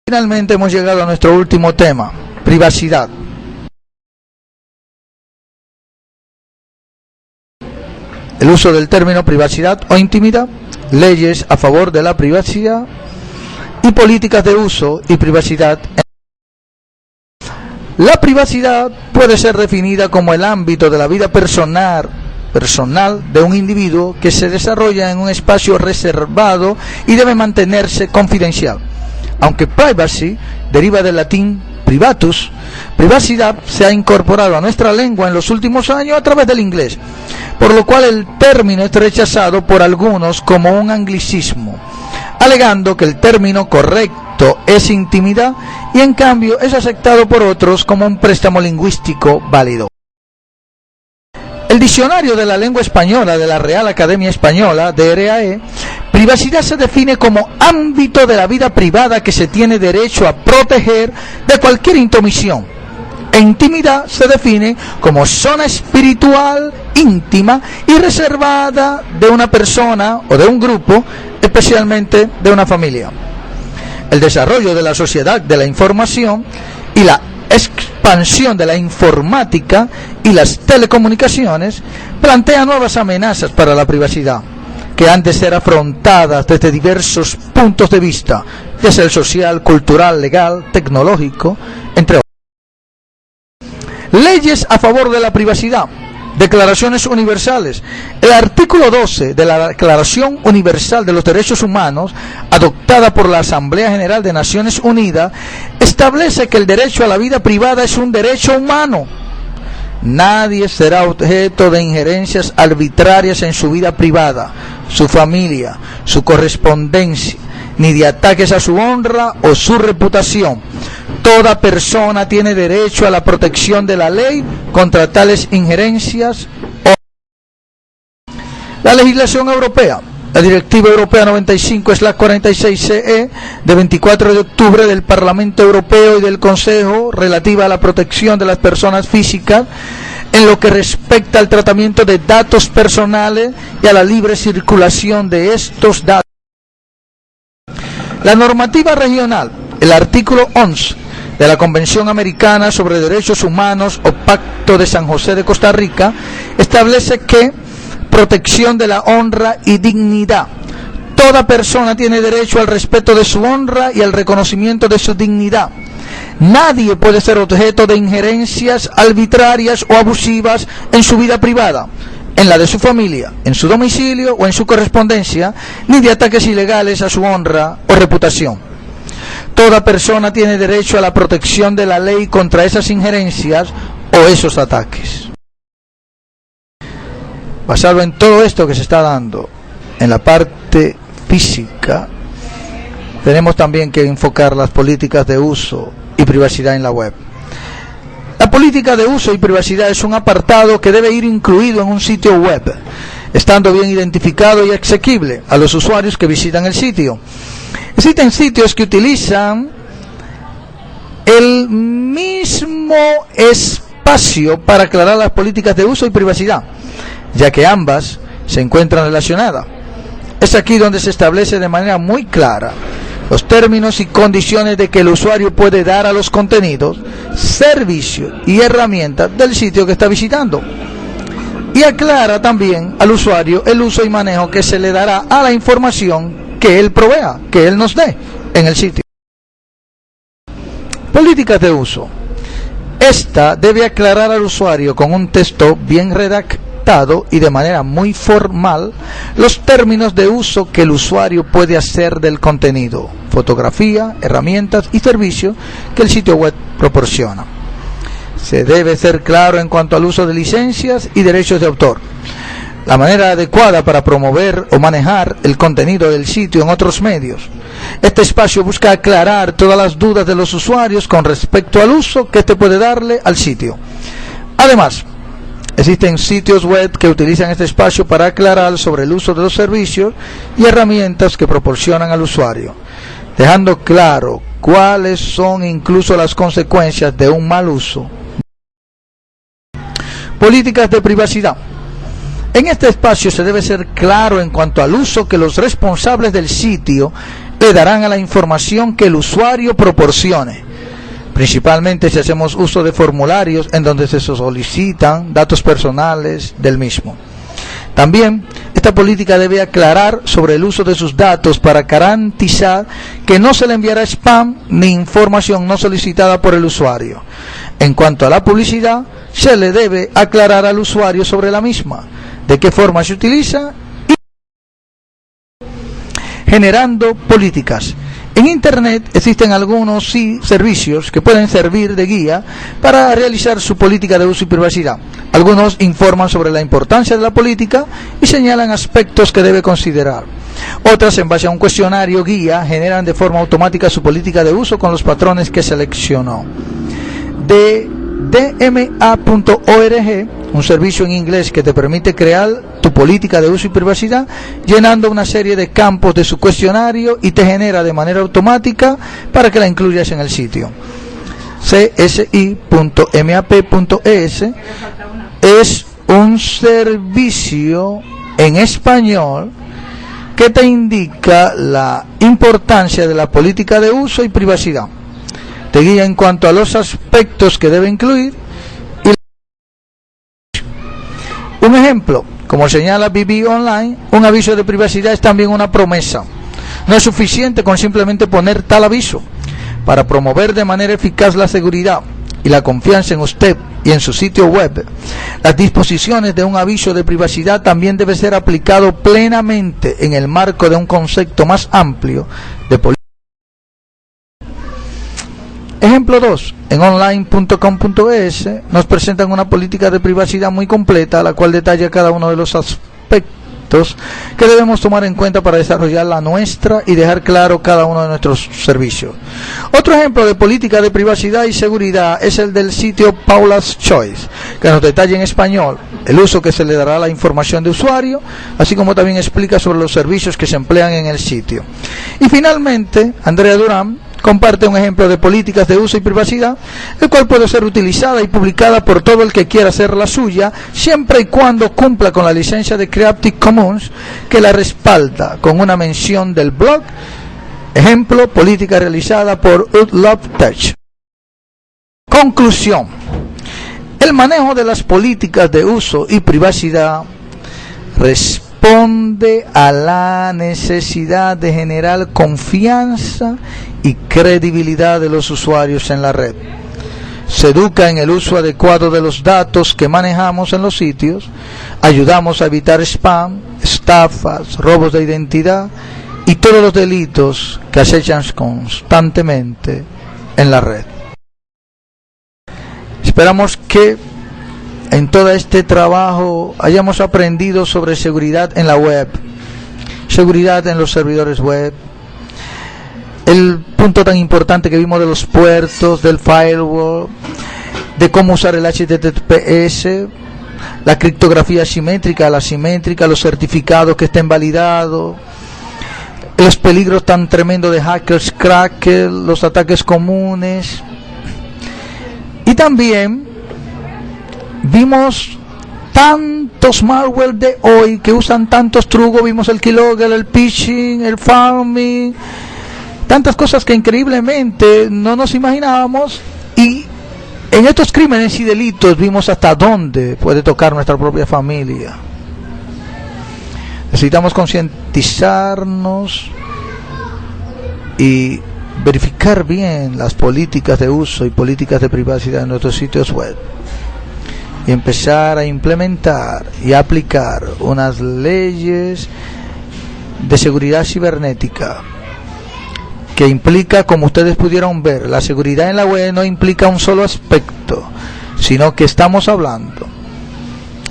Finalmente hemos llegado a nuestro último tema, privacidad. El uso del término privacidad o intimidad, leyes a favor de la privacidad y políticas de uso y privacidad. La privacidad puede ser definida como el ámbito de la vida personal de un individuo que se desarrolla en un espacio reservado y debe mantenerse confidencial. Aunque privacy deriva del latín privatus, privacidad se ha incorporado a nuestra lengua en los últimos años a través del inglés, por lo cual el término es rechazado por algunos como un anglicismo, alegando que el término correcto es intimidad y en cambio es aceptado por otros como un préstamo lingüístico válido. El diccionario de la lengua española de la Real Academia Española, DRAE, privacidad se define como ámbito de la vida privada que se tiene derecho a proteger de cualquier intromisión. E intimidad se define como zona espiritual, íntima y reservada de una persona o de un grupo, especialmente de una familia. El desarrollo de la sociedad de la información y la expansión de la informática y las telecomunicaciones plantea nuevas amenazas para la privacidad, que han de ser afrontadas desde diversos puntos de vista, ya sea el social, cultural, legal, tecnológico, entre otros. Leyes a favor de la privacidad. Declaraciones universales. El artículo 12 de la Declaración Universal de los Derechos Humanos, adoptada por la Asamblea General de Naciones Unidas, establece que el derecho a la vida privada es un derecho humano. Nadie será objeto de injerencias arbitrarias en su vida privada, su familia, su correspondencia, ni de ataques a su honra o su reputación. Toda persona tiene derecho a la protección de la ley contra tales injerencias. La legislación europea. La Directiva Europea 95/46/CE de 24 de octubre del Parlamento Europeo y del Consejo relativa a la protección de las personas físicas en lo que respecta al tratamiento de datos personales y a la libre circulación de estos datos. La normativa regional. El artículo 11 de la Convención Americana sobre Derechos Humanos o Pacto de San José de Costa Rica establece que protección de la honra y dignidad. Toda persona tiene derecho al respeto de su honra y al reconocimiento de su dignidad. Nadie puede ser objeto de injerencias arbitrarias o abusivas en su vida privada, en la de su familia, en su domicilio o en su correspondencia, ni de ataques ilegales a su honra o reputación. Toda persona tiene derecho a la protección de la ley contra esas injerencias o esos ataques. Basado en todo esto que se está dando en la parte física, tenemos también que enfocar las políticas de uso y privacidad en la web. La política de uso y privacidad es un apartado que debe ir incluido en un sitio web, estando bien identificado y asequible a los usuarios que visitan el sitio. Existen sitios que utilizan el mismo espacio para aclarar las políticas de uso y privacidad, ya que ambas se encuentran relacionadas. Es aquí donde se establece de manera muy clara los términos y condiciones de que el usuario puede dar a los contenidos, servicios y herramientas del sitio que está visitando. Y aclara también al usuario el uso y manejo que se le dará a la información que él provea, que él nos dé en el sitio. Políticas de uso. Esta debe aclarar al usuario con un texto bien redactado y de manera muy formal los términos de uso que el usuario puede hacer del contenido, fotografía, herramientas y servicios que el sitio web proporciona. Se debe ser claro en cuanto al uso de licencias y derechos de autor. La manera adecuada para promover o manejar el contenido del sitio en otros medios. Este espacio busca aclarar todas las dudas de los usuarios con respecto al uso que éste puede darle al sitio. Además, existen sitios web que utilizan este espacio para aclarar sobre el uso de los servicios y herramientas que proporcionan al usuario, dejando claro cuáles son incluso las consecuencias de un mal uso. Políticas de privacidad. En este espacio se debe ser claro en cuanto al uso que los responsables del sitio le darán a la información que el usuario proporcione, principalmente si hacemos uso de formularios en donde se solicitan datos personales del mismo. También, esta política debe aclarar sobre el uso de sus datos para garantizar que no se le enviará spam ni información no solicitada por el usuario. En cuanto a la publicidad, se le debe aclarar al usuario sobre la misma, de qué forma se utiliza y generando políticas. En Internet existen algunos servicios que pueden servir de guía para realizar su política de uso y privacidad. Algunos informan sobre la importancia de la política y señalan aspectos que debe considerar. Otras, en base a un cuestionario guía, generan de forma automática su política de uso con los patrones que seleccionó. De DMA.org, un servicio en inglés que te permite crear tu política de uso y privacidad llenando una serie de campos de su cuestionario y te genera de manera automática para que la incluyas en el sitio. CSI.map.es es un servicio en español que te indica la importancia de la política de uso y privacidad. Te guía en cuanto a los aspectos que debe incluir. Un ejemplo, como señala BB Online, un aviso de privacidad es también una promesa. No es suficiente con simplemente poner tal aviso. Para promover de manera eficaz la seguridad y la confianza en usted y en su sitio web, las disposiciones de un aviso de privacidad también debe ser aplicado plenamente en el marco de un concepto más amplio de política. Ejemplo 2. En online.com.es nos presentan una política de privacidad muy completa, la cual detalla cada uno de los aspectos que debemos tomar en cuenta para desarrollar la nuestra y dejar claro cada uno de nuestros servicios. Otro ejemplo de política de privacidad y seguridad es el del sitio Paula's Choice, que nos detalla en español el uso que se le dará a la información de usuario, así como también explica sobre los servicios que se emplean en el sitio. Y finalmente, Andrea Durán comparte un ejemplo de políticas de uso y privacidad, el cual puede ser utilizada y publicada por todo el que quiera hacer la suya, siempre y cuando cumpla con la licencia de Creative Commons que la respalda, con una mención del blog. Ejemplo, política realizada por UdLoveTech. Conclusión. El manejo de las políticas de uso y privacidad responde a la necesidad de generar confianza y credibilidad de los usuarios en la red. Se educa en el uso adecuado de los datos que manejamos en los sitios, ayudamos a evitar spam, estafas, robos de identidad y todos los delitos que acechan constantemente en la red. Esperamos que en todo este trabajo hayamos aprendido sobre seguridad en la web, seguridad en los servidores web, el punto tan importante que vimos de los puertos, del firewall, de cómo usar el HTTPS, la criptografía asimétrica, la asimétrica, los certificados que estén validados, los peligros tan tremendos de hackers, crackers, los ataques comunes. Y también vimos tantos malware de hoy que usan tantos trucos, vimos el keylogger, el phishing, el farming, tantas cosas que increíblemente no nos imaginábamos, y en estos crímenes y delitos vimos hasta dónde puede tocar nuestra propia familia. Necesitamos concientizarnos y verificar bien las políticas de uso y políticas de privacidad en nuestros sitios web y empezar a implementar y aplicar unas leyes de seguridad cibernética que implica, como ustedes pudieron ver, la seguridad en la web no implica un solo aspecto, sino que estamos hablando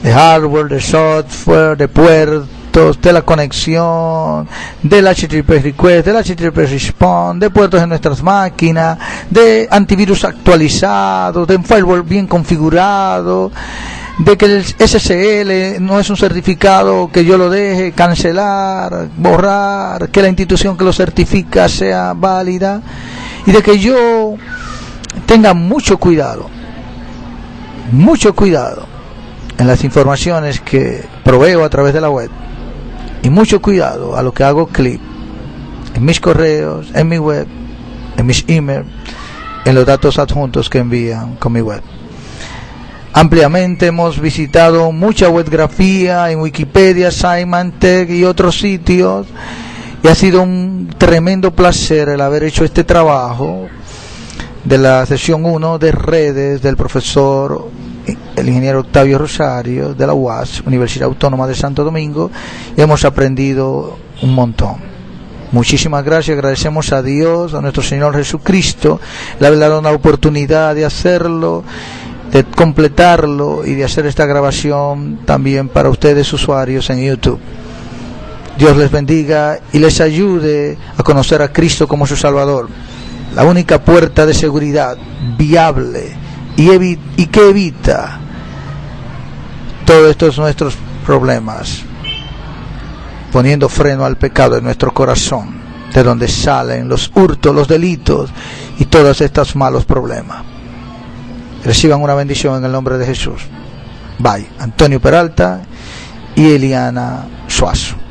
de hardware, de software, de puertos, de la conexión, del HTTP request, del HTTP response, de puertos en nuestras máquinas, de antivirus actualizados, de un firewall bien configurado, de que el SSL no es un certificado que yo lo deje cancelar, borrar, que la institución que lo certifica sea válida, y de que yo tenga mucho cuidado en las informaciones que proveo a través de la web, y mucho cuidado a lo que hago clic en mis correos, en mi web, en mis emails, en los datos adjuntos que envían con mi web. Ampliamente hemos visitado mucha webgrafía en Wikipedia, Symantec y otros sitios, y ha sido un tremendo placer el haber hecho este trabajo de la sesión 1 de redes del profesor, el ingeniero Octavio Rosario, de la UAS, Universidad Autónoma de Santo Domingo, y hemos aprendido un montón. Muchísimas gracias, agradecemos a Dios, a nuestro Señor Jesucristo, le haber dado una oportunidad de hacerlo, de completarlo y de hacer esta grabación también para ustedes usuarios en YouTube. Dios les bendiga y les ayude a conocer a Cristo como su Salvador, la única puerta de seguridad viable y que evita todos estos nuestros problemas, poniendo freno al pecado en nuestro corazón, de donde salen los hurtos, los delitos y todos estos malos problemas. Reciban una bendición en el nombre de Jesús. Bye. Antonio Peralta y Eliana Suazo.